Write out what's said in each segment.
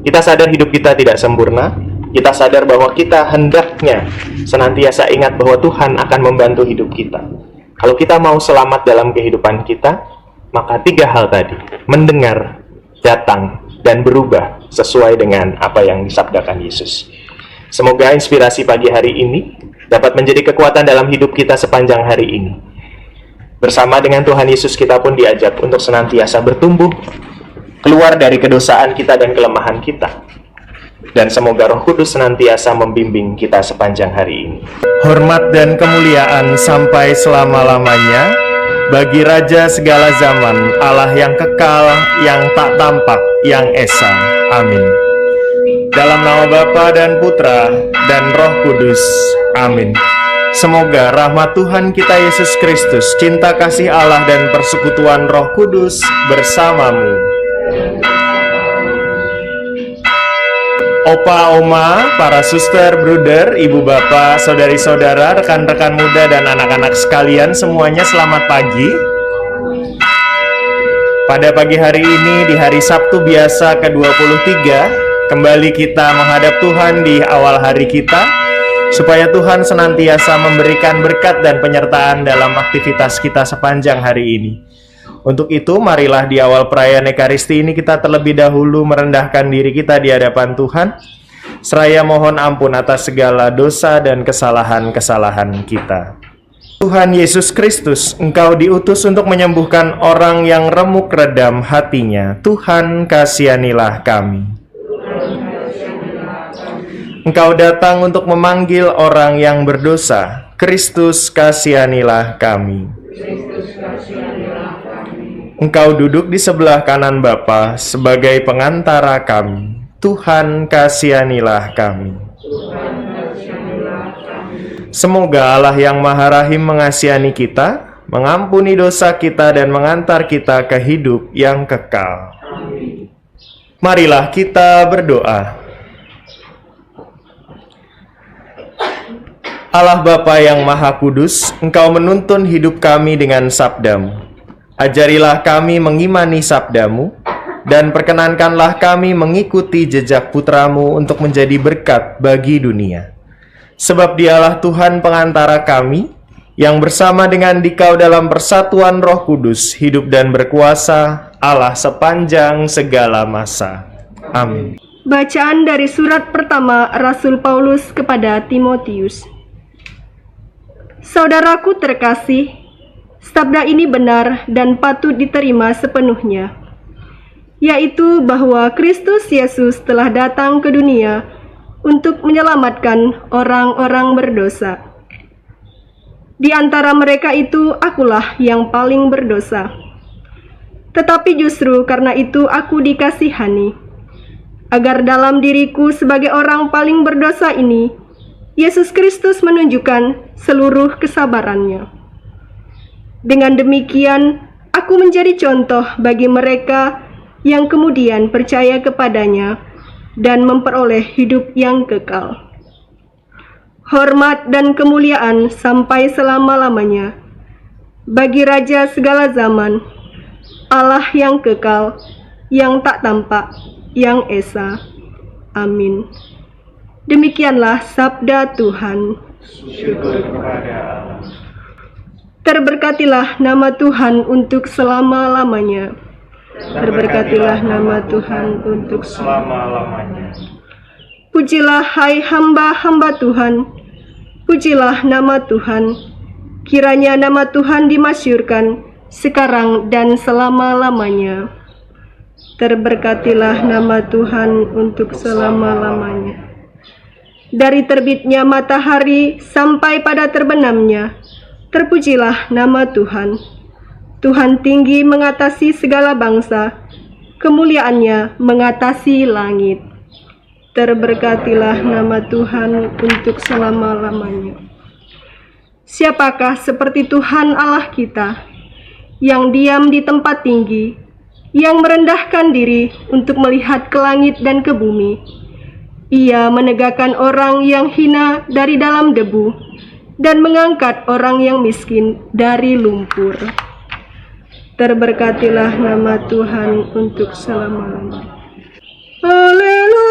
Kita sadar hidup kita tidak sempurna. Kita sadar bahwa kita hendaknya senantiasa ingat bahwa Tuhan akan membantu hidup kita. Kalau kita mau selamat dalam kehidupan kita, maka 3 hal tadi: mendengar, datang, dan berubah sesuai dengan apa yang disabdakan Yesus. Semoga inspirasi pagi hari ini dapat menjadi kekuatan dalam hidup kita sepanjang hari ini. Bersama dengan Tuhan Yesus, kita pun diajak untuk senantiasa bertumbuh, keluar dari kedosaan kita dan kelemahan kita. Dan semoga Roh Kudus senantiasa membimbing kita sepanjang hari ini. Hormat dan kemuliaan sampai selama-lamanya bagi Raja segala zaman, Allah yang kekal, yang tak tampak, yang esa. Amin. Dalam nama Bapa dan Putra dan Roh Kudus. Amin. Semoga rahmat Tuhan kita Yesus Kristus, cinta kasih Allah dan persekutuan Roh Kudus bersamamu. Opa, oma, para suster, bruder, ibu bapak, saudari-saudara, rekan-rekan muda, dan anak-anak sekalian, semuanya selamat pagi. Pada pagi hari ini, di hari Sabtu biasa ke-23, kembali kita menghadap Tuhan di awal hari kita, supaya Tuhan senantiasa memberikan berkat dan penyertaan dalam aktivitas kita sepanjang hari ini. Untuk itu, marilah di awal perayaan Ekaristi ini kita terlebih dahulu merendahkan diri kita di hadapan Tuhan, seraya mohon ampun atas segala dosa dan kesalahan-kesalahan kita. Tuhan Yesus Kristus, Engkau diutus untuk menyembuhkan orang yang remuk redam hatinya. Tuhan, kasihanilah kami. Engkau datang untuk memanggil orang yang berdosa. Kristus, kasihanilah kami. Engkau duduk di sebelah kanan Bapa sebagai pengantara kami. Tuhan, kasihanilah kami. Semoga Allah yang Maha Rahim mengasihani kita, mengampuni dosa kita dan mengantar kita ke hidup yang kekal. Marilah kita berdoa. Allah Bapa yang Maha Kudus, Engkau menuntun hidup kami dengan sabda-Mu. Ajarilah kami mengimani sabda-Mu, dan perkenankanlah kami mengikuti jejak Putra-Mu untuk menjadi berkat bagi dunia. Sebab Dialah Tuhan pengantara kami, yang bersama dengan Dikau dalam persatuan Roh Kudus, hidup dan berkuasa, Allah sepanjang segala masa. Amin. Bacaan dari surat pertama Rasul Paulus kepada Timotius. Saudaraku terkasih, sabda ini benar dan patut diterima sepenuhnya, yaitu bahwa Kristus Yesus telah datang ke dunia untuk menyelamatkan orang-orang berdosa. Di antara mereka itu akulah yang paling berdosa. Tetapi justru karena itu aku dikasihani, agar dalam diriku sebagai orang paling berdosa ini, Yesus Kristus menunjukkan seluruh kesabarannya. Dengan demikian, aku menjadi contoh bagi mereka yang kemudian percaya kepadanya dan memperoleh hidup yang kekal. Hormat dan kemuliaan sampai selama-lamanya bagi Raja segala zaman, Allah yang kekal, yang tak tampak, yang esa. Amin. Demikianlah sabda Tuhan. Syukur kepada Allah. Terberkatilah nama Tuhan untuk selama-lamanya. Terberkatilah nama Tuhan untuk selama-lamanya. Pujilah hai hamba-hamba Tuhan. Pujilah nama Tuhan. Kiranya nama Tuhan dimasyhurkan sekarang dan selama-lamanya. Terberkatilah nama Tuhan untuk selama-lamanya. Dari terbitnya matahari sampai pada terbenamnya, terpujilah nama Tuhan. Tuhan tinggi mengatasi segala bangsa, kemuliaannya mengatasi langit. Terberkatilah nama Tuhan untuk selama-lamanya. Siapakah seperti Tuhan Allah kita, yang diam di tempat tinggi, yang merendahkan diri untuk melihat ke langit dan ke bumi. Ia menegakkan orang yang hina dari dalam debu, dan mengangkat orang yang miskin dari lumpur. Terberkatilah nama Tuhan untuk selama-lamanya. Haleluya.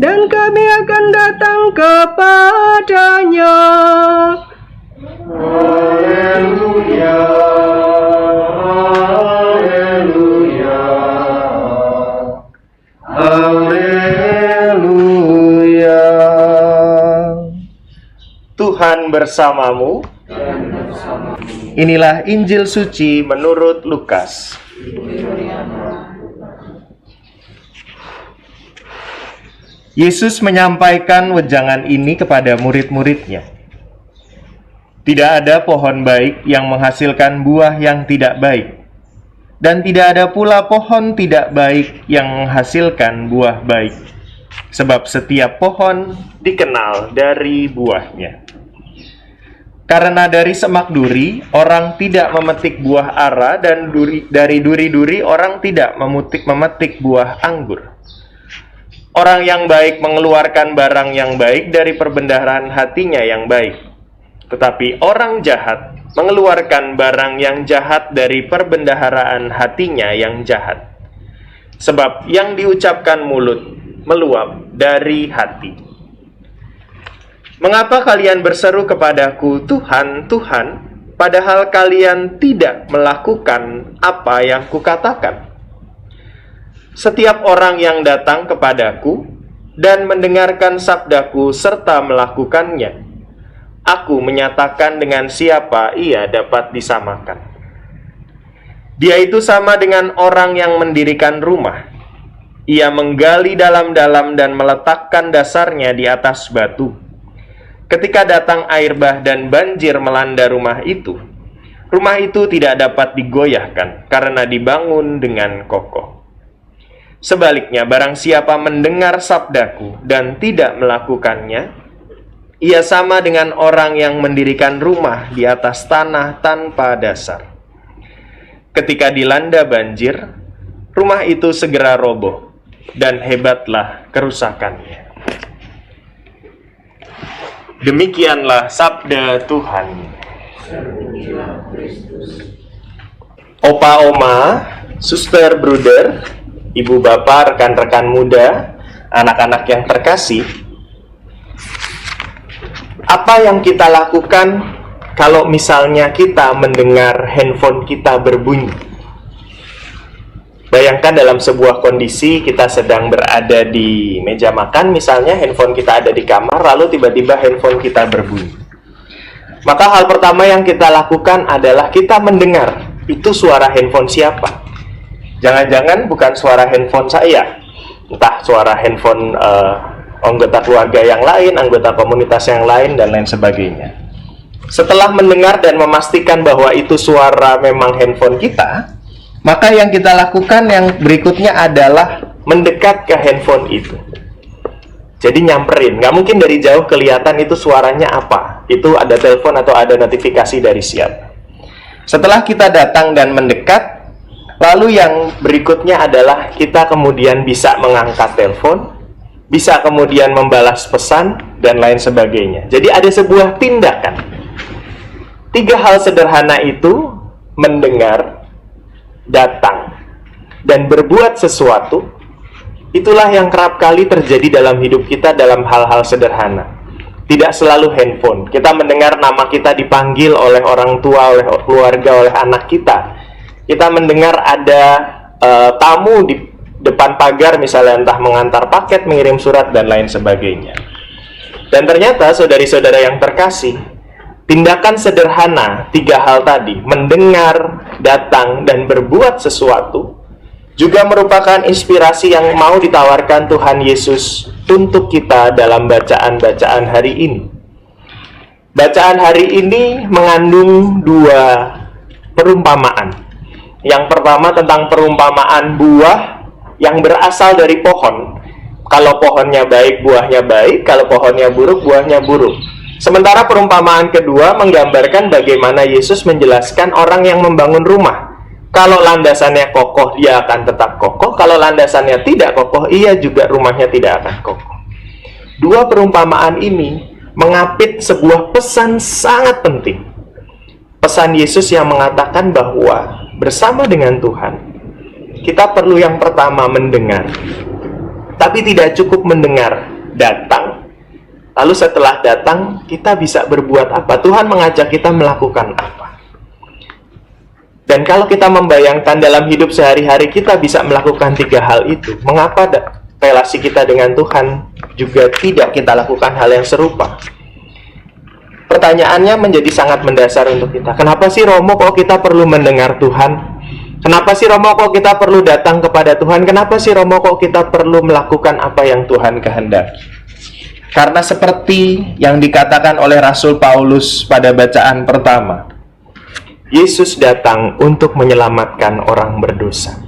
dan kami akan datang kepadanya. Haleluya, haleluya, haleluya. Tuhan bersamamu. Inilah Injil suci menurut Lukas. Yesus menyampaikan wejangan ini kepada murid-muridnya. Tidak ada pohon baik yang menghasilkan buah yang tidak baik, dan tidak ada pula pohon tidak baik yang menghasilkan buah baik, sebab setiap pohon dikenal dari buahnya. Karena dari semak duri orang tidak memetik buah ara, dan dari duri-duri orang tidak memetik buah anggur. Orang yang baik mengeluarkan barang yang baik dari perbendaharaan hatinya yang baik, tetapi orang jahat mengeluarkan barang yang jahat dari perbendaharaan hatinya yang jahat. Sebab yang diucapkan mulut meluap dari hati. Mengapa kalian berseru kepadaku, Tuhan, Tuhan, padahal kalian tidak melakukan apa yang kukatakan? Setiap orang yang datang kepadaku dan mendengarkan sabdaku serta melakukannya, aku menyatakan dengan siapa ia dapat disamakan. Dia itu sama dengan orang yang mendirikan rumah. Ia menggali dalam-dalam dan meletakkan dasarnya di atas batu. Ketika datang air bah dan banjir melanda rumah itu tidak dapat digoyahkan karena dibangun dengan kokoh. Sebaliknya, barang siapa mendengar sabdaku dan tidak melakukannya, ia sama dengan orang yang mendirikan rumah di atas tanah tanpa dasar. Ketika dilanda banjir, rumah itu segera roboh, dan hebatlah kerusakannya. Demikianlah sabda Tuhan. Opa, oma, suster, bruder, ibu, bapak, rekan-rekan muda, anak-anak yang terkasih, apa yang kita lakukan kalau misalnya kita mendengar handphone kita berbunyi? Bayangkan dalam sebuah kondisi kita sedang berada di meja makan, misalnya handphone kita ada di kamar, lalu tiba-tiba handphone kita berbunyi. Maka hal pertama yang kita lakukan adalah kita mendengar, itu suara handphone siapa? Jangan-jangan bukan suara handphone saya, entah suara handphone anggota keluarga yang lain, anggota komunitas yang lain, dan lain sebagainya. Setelah mendengar dan memastikan bahwa itu suara memang handphone kita, maka yang kita lakukan yang berikutnya adalah mendekat ke handphone itu. Jadi nyamperin, nggak mungkin dari jauh kelihatan itu suaranya apa. Itu ada telepon atau ada notifikasi dari siapa. Setelah kita datang dan mendekat, lalu yang berikutnya adalah kita kemudian bisa mengangkat telepon, bisa kemudian membalas pesan, dan lain sebagainya. Jadi ada sebuah tindakan. 3 hal sederhana itu: mendengar, datang, dan berbuat sesuatu. Itulah yang kerap kali terjadi dalam hidup kita dalam hal-hal sederhana. Tidak selalu handphone. Kita mendengar nama kita dipanggil oleh orang tua, oleh keluarga, oleh anak kita. Kita mendengar ada tamu di depan pagar, misalnya entah mengantar paket, mengirim surat, dan lain sebagainya. Dan ternyata saudari-saudara yang terkasih, tindakan sederhana 3 hal tadi, mendengar, datang, dan berbuat sesuatu, juga merupakan inspirasi yang mau ditawarkan Tuhan Yesus untuk kita dalam bacaan-bacaan hari ini. Bacaan hari ini mengandung 2 perumpamaan. Yang pertama tentang perumpamaan buah yang berasal dari pohon. Kalau pohonnya baik, buahnya baik. Kalau pohonnya buruk, buahnya buruk. Sementara perumpamaan kedua menggambarkan bagaimana Yesus menjelaskan orang yang membangun rumah. Kalau landasannya kokoh, dia akan tetap kokoh. Kalau landasannya tidak kokoh, ia juga rumahnya tidak akan kokoh. 2 perumpamaan ini mengapit sebuah pesan sangat penting. Pesan Yesus yang mengatakan bahwa bersama dengan Tuhan, kita perlu yang pertama mendengar. Tapi tidak cukup mendengar, datang. Lalu setelah datang, kita bisa berbuat apa? Tuhan mengajak kita melakukan apa? Dan kalau kita membayangkan dalam hidup sehari-hari kita bisa melakukan 3 hal itu, mengapa relasi kita dengan Tuhan juga tidak kita lakukan hal yang serupa? Pertanyaannya menjadi sangat mendasar untuk kita. Kenapa sih Romo kok kita perlu mendengar Tuhan? Kenapa sih Romo kok kita perlu datang kepada Tuhan? Kenapa sih Romo kok kita perlu melakukan apa yang Tuhan kehendaki? Karena seperti yang dikatakan oleh Rasul Paulus pada bacaan pertama, Yesus datang untuk menyelamatkan orang berdosa.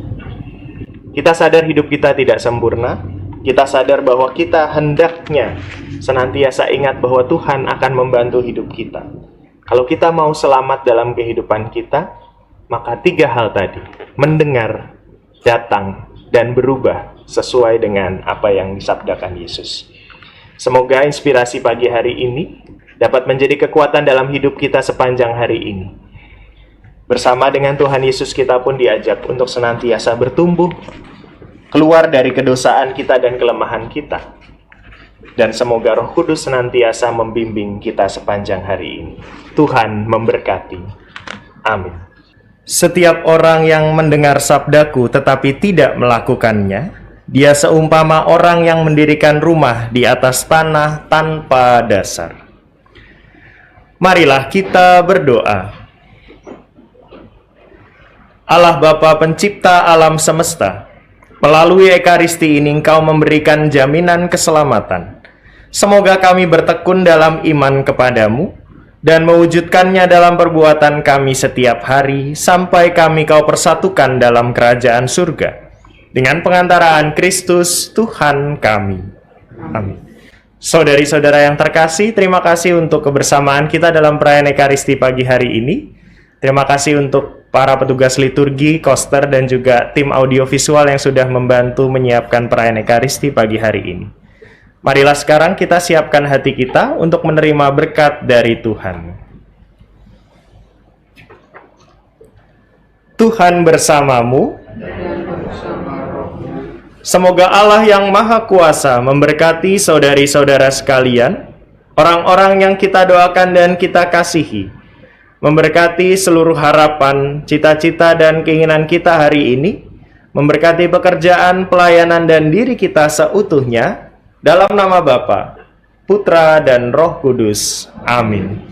Kita sadar hidup kita tidak sempurna. Kita sadar bahwa kita hendaknya senantiasa ingat bahwa Tuhan akan membantu hidup kita. Kalau kita mau selamat dalam kehidupan kita, maka 3 hal tadi, mendengar, datang, dan berubah sesuai dengan apa yang disabdakan Yesus. Semoga inspirasi pagi hari ini dapat menjadi kekuatan dalam hidup kita sepanjang hari ini. Bersama dengan Tuhan Yesus kita pun diajak untuk senantiasa bertumbuh, keluar dari kedosaan kita dan kelemahan kita. Dan semoga Roh Kudus senantiasa membimbing kita sepanjang hari ini. Tuhan memberkati. Amin. Setiap orang yang mendengar sabdaku tetapi tidak melakukannya, dia seumpama orang yang mendirikan rumah di atas tanah tanpa dasar. Marilah kita berdoa. Allah Bapa pencipta alam semesta, melalui Ekaristi ini Engkau memberikan jaminan keselamatan. Semoga kami bertekun dalam iman kepadamu dan mewujudkannya dalam perbuatan kami setiap hari sampai kami Kau persatukan dalam kerajaan surga. Dengan pengantaraan Kristus Tuhan kami. Amin. Saudari-saudara yang terkasih, terima kasih untuk kebersamaan kita dalam perayaan Ekaristi pagi hari ini. Terima kasih untuk para petugas liturgi, koster, dan juga tim audiovisual yang sudah membantu menyiapkan perayaan Ekaristi pagi hari ini. Marilah sekarang kita siapkan hati kita untuk menerima berkat dari Tuhan. Tuhan bersamamu. Semoga Allah yang Maha Kuasa memberkati saudari-saudara sekalian, orang-orang yang kita doakan dan kita kasihi, memberkati seluruh harapan, cita-cita, dan keinginan kita hari ini, memberkati pekerjaan, pelayanan, dan diri kita seutuhnya, dalam nama Bapa, Putra, dan Roh Kudus. Amin.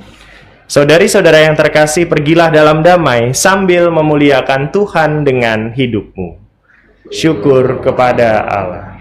Saudari-saudara yang terkasih, pergilah dalam damai sambil memuliakan Tuhan dengan hidupmu. Syukur kepada Allah.